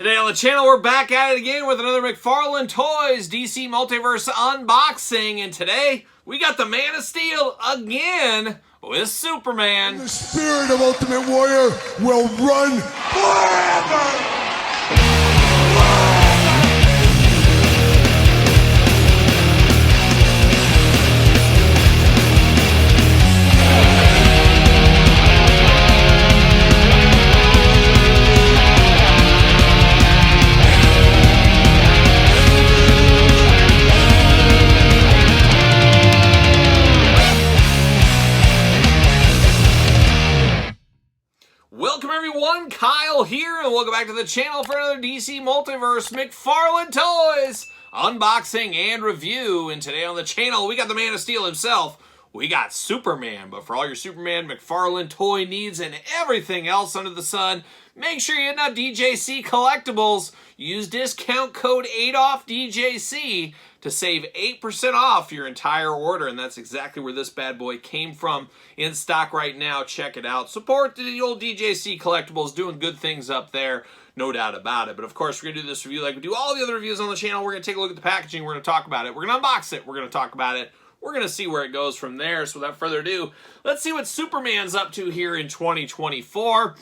Today on the channel, we're back at it again with another McFarlane Toys DC Multiverse unboxing. And today, we got the Man of Steel again with Superman. The spirit of Ultimate Warrior will run forever! Welcome everyone, Kyle here, and welcome back to the channel for another DC Multiverse McFarlane Toys unboxing and review. And today on the channel, we got the Man of Steel himself. We got Superman, but for all your Superman McFarlane toy needs and everything else under the sun, make sure you're not DJC Collectibles. Use discount code ADOFFDJC to save 8% off your entire order, and that's exactly where this bad boy came from. In stock right now, check it out. Support the old DJC Collectibles, doing good things up there, no doubt about it. But of course, we're going to do this review like we do all the other reviews on the channel. We're going to take a look at the packaging, we're going to talk about it, we're going to unbox it, we're going to talk about it, we're going to see where it goes from there. So without further ado, let's see what Superman's up to here in 2024.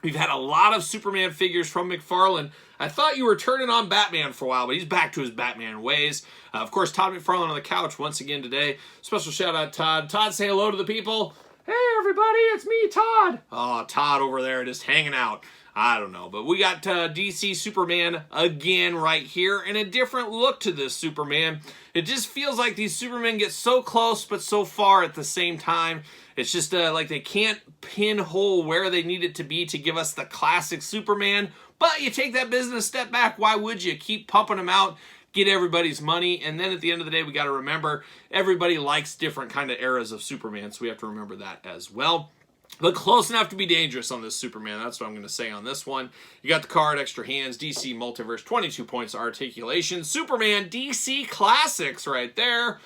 We've had a lot of Superman figures from McFarlane. I thought you were turning on Batman for a while, but he's back to his Batman ways. Of course, Todd McFarlane on the couch once again today. Special shout out, Todd. Todd, say hello to the people. Hey, everybody, it's me, Todd. Oh, Todd over there just hanging out. I don't know, but we got DC Superman again right here, and a different look to this Superman. It just feels like these Supermen get so close, but so far at the same time. It's just like they can't pinhole where they need it to be to give us the classic Superman. But you take that business step back, why would you? Keep pumping them out, get everybody's money, and then at the end of the day, we got to remember, everybody likes different kind of eras of Superman, so we have to remember that as well. But close enough to be dangerous on this Superman. That's what I'm going to say on this one. You got the card, extra hands, DC Multiverse, 22 points of articulation. Superman DC Classics right there.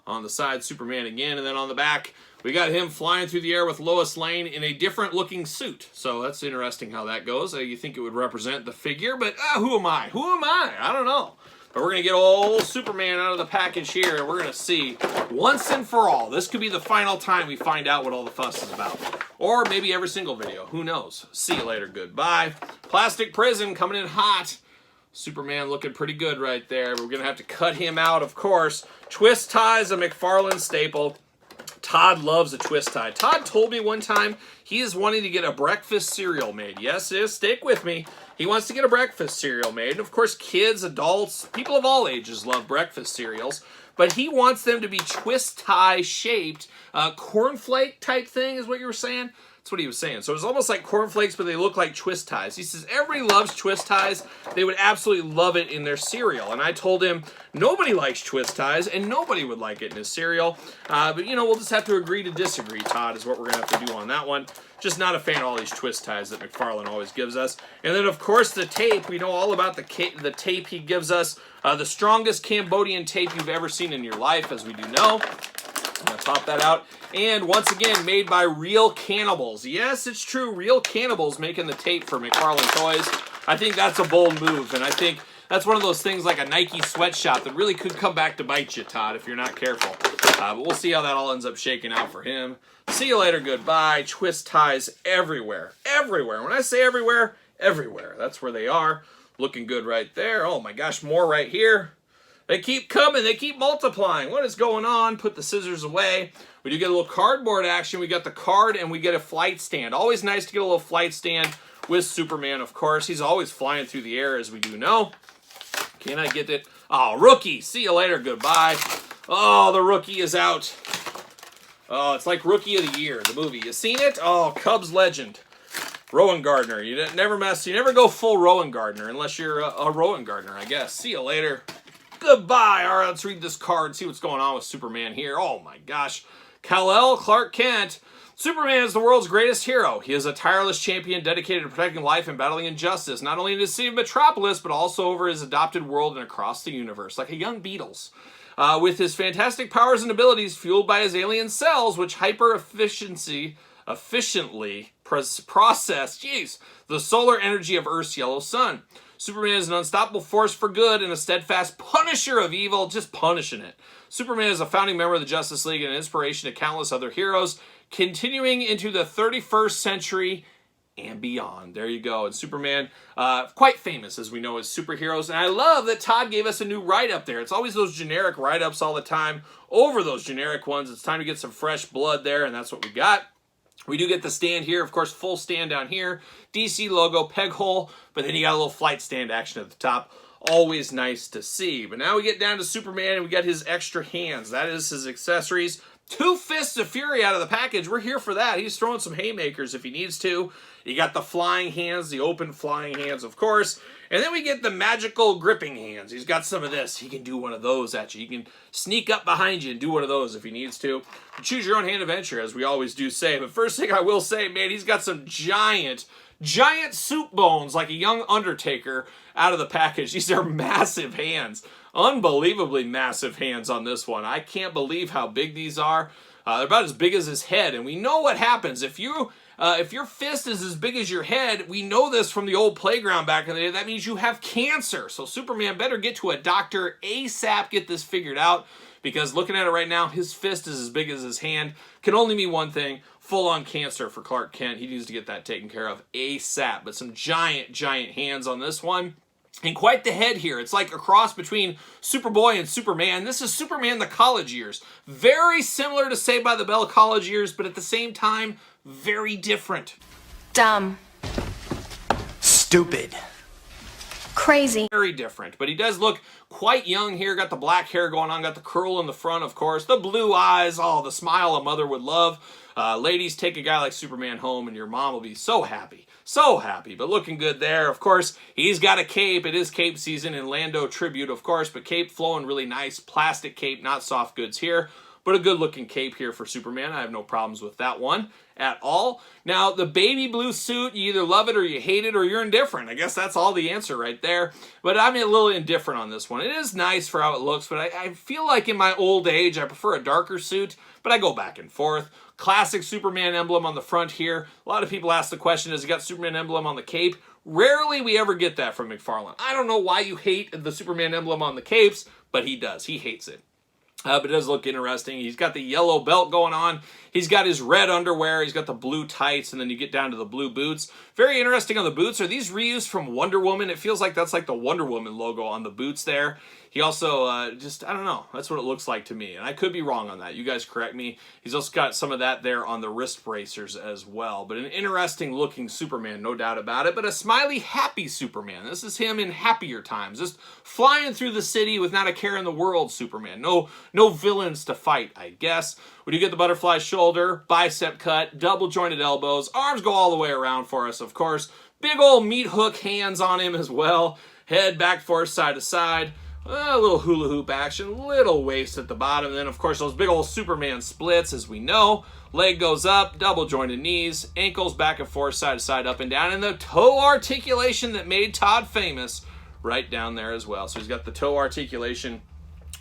On the side, Superman again. And then on the back, we got him flying through the air with Lois Lane in a different looking suit. So that's interesting how that goes. You think it would represent the figure, but who am I? Who am I? I don't know. But we're going to get old Superman out of the package here, and we're going to see once and for all. This could be the final time we find out what all the fuss is about. Or maybe every single video. Who knows? See you later. Goodbye. Plastic Prison coming in hot. Superman looking pretty good right there. We're going to have to cut him out, of course. Twist ties, a McFarlane staple. Todd loves a twist tie. Todd told me one time he is wanting to get a breakfast cereal made. Yes, stick with me. He wants to get a breakfast cereal made. And of course, kids, adults, people of all ages love breakfast cereals. But he wants them to be twist tie shaped. Cornflake type thing is what you were saying? That's what he was saying. So it's almost like cornflakes, but they look like twist ties. He says everybody loves twist ties. They would absolutely love it in their cereal. And I told him nobody likes twist ties, and nobody would like it in his cereal. But, you know, we'll just have to agree to disagree, Todd, is what we're going to have to do on that one. Just not a fan of all these twist ties that McFarlane always gives us. And then, of course, the tape. We know all about the tape he gives us. The strongest Cambodian tape you've ever seen in your life, as we do know. I'm going to pop that out. And once again, made by Real Cannibals. Yes, it's true. Real Cannibals making the tape for McFarlane Toys. I think that's a bold move. And I think that's one of those things like a Nike sweatshop that really could come back to bite you, Todd, if you're not careful. But we'll see how that all ends up shaking out for him. See you later. Goodbye. Twist ties everywhere. Everywhere. When I say everywhere, everywhere. That's where they are. Looking good right there. Oh my gosh, more right here. They keep coming. They keep multiplying. What is going on? Put the scissors away. We do get a little cardboard action. We got the card and we get a flight stand. Always nice to get a little flight stand with Superman, of course. He's always flying through the air, as we do know. Can I get it? Oh, Rookie. See you later. Goodbye. Oh, the Rookie is out. Oh, it's like Rookie of the Year, the movie. You seen it? Oh, Cubs legend. Rowan Gardner. You never mess. You never go full Rowan Gardner unless you're a Rowan Gardner, I guess. See you later. Goodbye. All right, let's read this card, see what's going on with Superman here. Oh my gosh. Kal-El Clark Kent. Superman is the world's greatest hero. He is a tireless champion dedicated to protecting life and battling injustice, not only in his city of Metropolis, but also over his adopted world and across the universe, like a young Beatles. With his fantastic powers and abilities fueled by his alien cells, which efficiently process, the solar energy of Earth's yellow sun. Superman is an unstoppable force for good and a steadfast punisher of evil, just punishing it. Superman is a founding member of the Justice League and an inspiration to countless other heroes, continuing into the 31st century and beyond. There you go. And Superman, quite famous, as we know, as superheroes. And I love that Todd gave us a new write-up there. It's always those generic write-ups all the time over those generic ones. It's time to get some fresh blood there, and that's what we got. We do get the stand here, of course, full stand down here. DC logo, peg hole, but then you got a little flight stand action at the top. Always nice to see. But now we get down to Superman, and we got his extra hands. That is his accessories. 2 Fists of Fury out of the package. We're here for that. He's throwing some haymakers if he needs to. You got the flying hands, the open flying hands, of course. And then we get the magical gripping hands. He's got some of this. He can do one of those at you. He can sneak up behind you and do one of those if he needs to. Choose your own hand adventure, as we always do say. But first thing I will say, man, he's got some giant soup bones like a young Undertaker out of the package. These are massive hands. Unbelievably massive hands on this one. I can't believe how big these are. They're about as big as his head. And we know what happens. If your fist is as big as your head, we know this from the old playground back in the day, that means you have cancer. So Superman better get to a doctor ASAP, get this figured out, because looking at it right now, his fist is as big as his hand. Can only mean one thing, full-on cancer for Clark Kent. He needs to get that taken care of ASAP. But some giant hands on this one. And quite the head here. It's like a cross between Superboy and Superman. This is Superman the college years. Very similar to Saved by the Bell college years, but at the same time, very different. Dumb. Stupid. Crazy. Very different, but he does look quite young here. Got the black hair going on, got the curl in the front, of course. The blue eyes, oh, the smile a mother would love. Ladies, take a guy like Superman home and your mom will be so happy. So happy, but looking good there. Of course, he's got a cape. It is cape season in Lando tribute, of course, but cape flowing really nice. Plastic cape, not soft goods here, but a good-looking cape here for Superman. I have no problems with that one at all. Now, the baby blue suit, you either love it or you hate it or you're indifferent. I guess that's all the answer right there. But I'm a little indifferent on this one. It is nice for how it looks, but I feel like in my old age, I prefer a darker suit, but I go back and forth. Classic Superman emblem on the front here. A lot of people ask the question, has he got Superman emblem on the cape? Rarely we ever get that from McFarlane. I don't know why you hate the Superman emblem on the capes, but he does. He hates it. But it does look interesting. He's got the yellow belt going on. He's got his red underwear. He's got the blue tights, and then you get down to the blue boots. Very interesting on the boots. Are these reused from Wonder Woman? It feels like that's like the Wonder Woman logo on the boots there. He also, I don't know. That's what it looks like to me. And I could be wrong on that. You guys correct me. He's also got some of that there on the wrist bracers as well. But an interesting looking Superman, no doubt about it. But a smiley, happy Superman. This is him in happier times. Just flying through the city with not a care in the world, Superman. No villains to fight, I guess. We do get the butterfly shoulder, bicep cut, double jointed elbows. Arms go all the way around for us, of course. Big old meat hook hands on him as well. Head back forth, side to side. A little hula hoop action, little waist at the bottom. And then, of course, those big old Superman splits, as we know. Leg goes up, double jointed knees, ankles back and forth, side to side, up and down. And the toe articulation that made Todd famous right down there as well. So he's got the toe articulation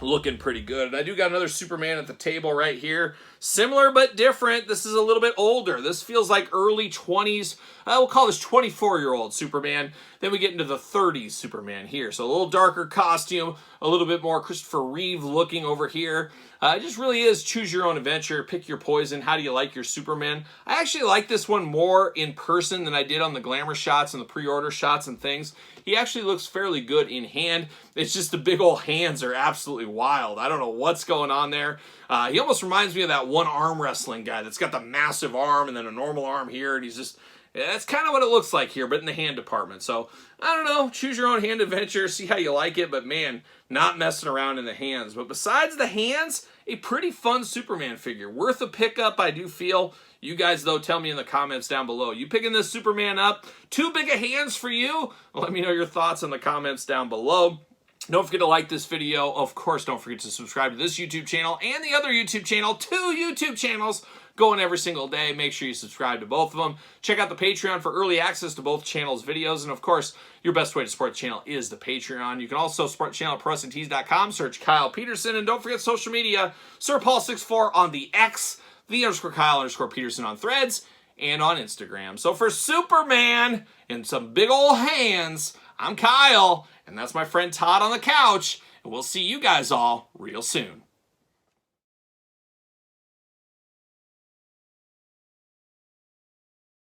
looking pretty good. And I do got another Superman at the table right here. Similar but different. This is a little bit older. This feels like early 20s. We'll call this 24-year-old Superman. Then we get into the 30s Superman here. So a little darker costume, a little bit more Christopher Reeve looking over here. It just really is choose your own adventure, pick your poison. How do you like your Superman? I actually like this one more in person than I did on the glamour shots and the pre-order shots and things. He actually looks fairly good in hand. It's just the big old hands are absolutely wild. I don't know what's going on there. He almost reminds me of that one arm wrestling guy that's got the massive arm and then a normal arm here, and he's just... That's kind of what it looks like here, but in the hand department. So, I don't know. Choose your own hand adventure. See how you like it. But, man, not messing around in the hands. But besides the hands, a pretty fun Superman figure. Worth a pickup, I do feel. You guys, though, tell me in the comments down below. You picking this Superman up? Too big of hands for you? Let me know your thoughts in the comments down below. Don't forget to like this video. Of course, don't forget to subscribe to this YouTube channel and the other YouTube channel. 2 YouTube channels going every single day. Make sure you subscribe to both of them. Check out the Patreon for early access to both channels' videos. And, of course, your best way to support the channel is the Patreon. You can also support the channel at ProWrestlingTees.com. Search Kyle Peterson. And don't forget social media. SirPaul64 on the X. _Kyle_Peterson on Threads. And on Instagram. So for Superman and some big old hands, I'm Kyle, and that's my friend Todd on the couch, and we'll see you guys all real soon.